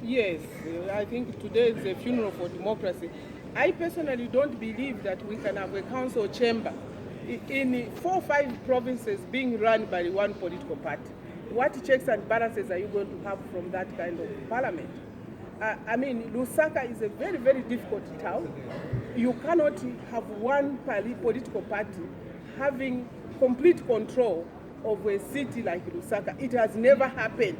Yes, I think today is a funeral for democracy. I personally don't believe that we can have a council chamber in 4 or 5 provinces being run by one political party. What checks and balances are you going to have from that kind of parliament? I mean, Lusaka is a very, very difficult town. You cannot have one political party having complete control of a city like Lusaka. It has never happened.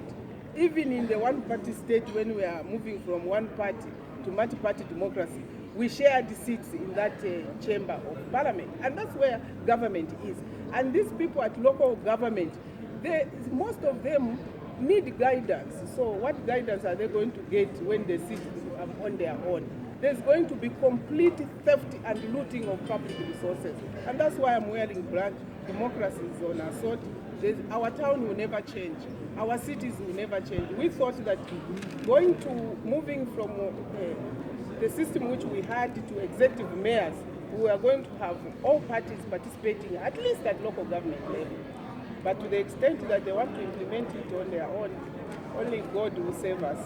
Even in the one-party state, when we are moving from one party to multi-party democracy, we share the seats in that chamber of parliament. And that's where government is. And these people at local government, most of them need guidance. So what guidance are they going to get when they sit on their own? There's going to be complete theft and looting of public resources. And that's why I'm wearing black. Democracy is on assault. Our town will never change. Our cities will never change. We thought that moving from the system which we had to executive mayors, we were going to have all parties participating, at least at local government level. But to the extent that they want to implement it on their own, only God will save us.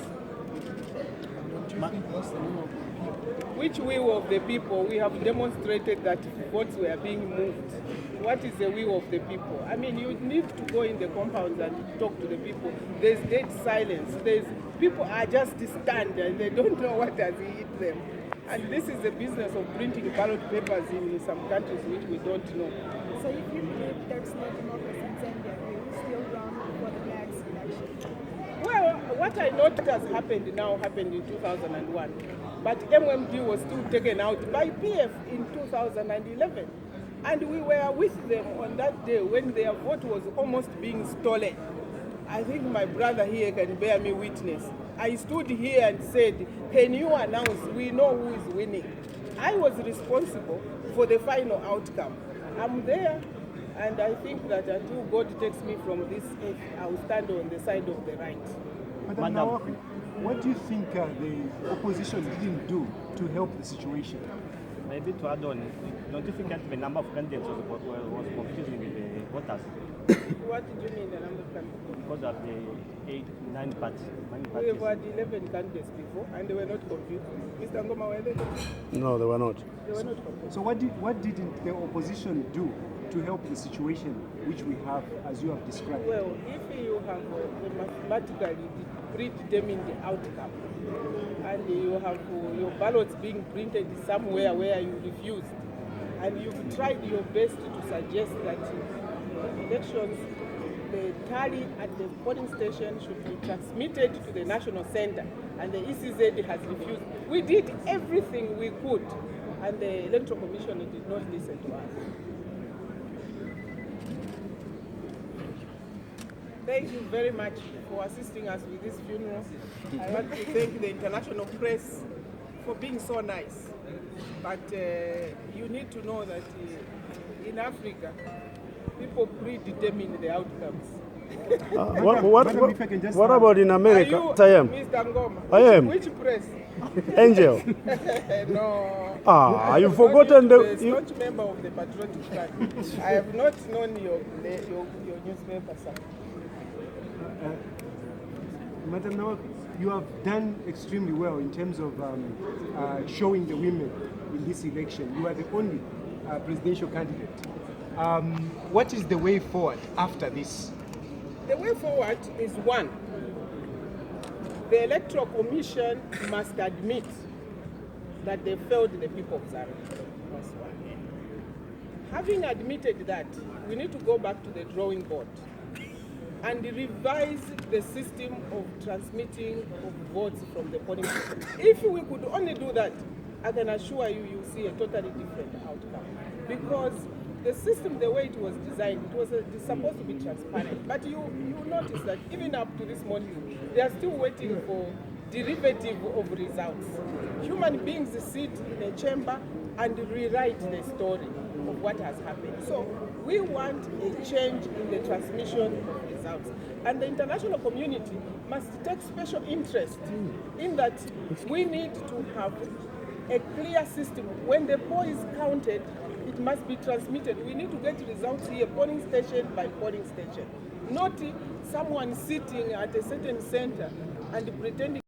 Which will of the people? We have demonstrated that votes were being moved. What is the will of the people? I mean, you need to go in the compounds and talk to the people. There's dead silence. People are just stunned and they don't know what has hit them. And this is the business of printing ballot papers in some countries which we don't know. So if you believe there's no democracy in Zambia, you will still run for the next election? Well, what I noticed has happened now happened in 2001. But MMD was still taken out by PF in 2011. And we were with them on that day when their vote was almost being stolen. I think my brother here can bear me witness. I stood here and said, can you announce, we know who is winning? I was responsible for the final outcome. I'm there, and I think that until God takes me from this earth, I will stand on the side of the right. Madam, what do you think the opposition didn't do to help the situation? Maybe to add on, notificate the number of candidates was confusing with the voters. What did you mean the number of candidates? Because of the 9 parties. We have had 11 candidates before, and they were not confused. Mr. Ngoma, were they confused? No, they were not. They were not confused. So what didn't the opposition do to help the situation which we have, as you have described? Well, if you have mathematically predetermined the outcome, and you have your ballots being printed somewhere where you refused, and you've tried your best to suggest that elections, the tally at the polling station should be transmitted to the national center, and the ECZ has refused. We did everything we could, and the Electoral Commission did not listen to us. Thank you very much for assisting us with this funeral. I want to thank the international press for being so nice. But you need to know that in Africa, people predetermine the outcomes. What about in America? Are you, I am. Mr. Ngoma? I am. Which press? Angel. No. You've forgotten the staunch member of the Patriotic Party. I have not known your newspaper, sir. Madam Nawak, you have done extremely well in terms of showing the women in this election. You are the only presidential candidate. What is the way forward after this? The way forward is one. The Electoral Commission must admit that they failed the people of Zambia. That's one. Having admitted that, we need to go back to the drawing board and revise the system of transmitting of votes from the polling station. If we could only do that, I can assure you, you'll see a totally different outcome. Because the system, the way it was designed, it's supposed to be transparent. But you notice that even up to this morning, they are still waiting for derivative of results. Human beings sit in a chamber and rewrite the story of what has happened. So we want a change in the transmission of results. And the international community must take special interest in that we need to have a clear system. When the poll is counted, it must be transmitted. We need to get results here, polling station by polling station. Not someone sitting at a certain center and pretending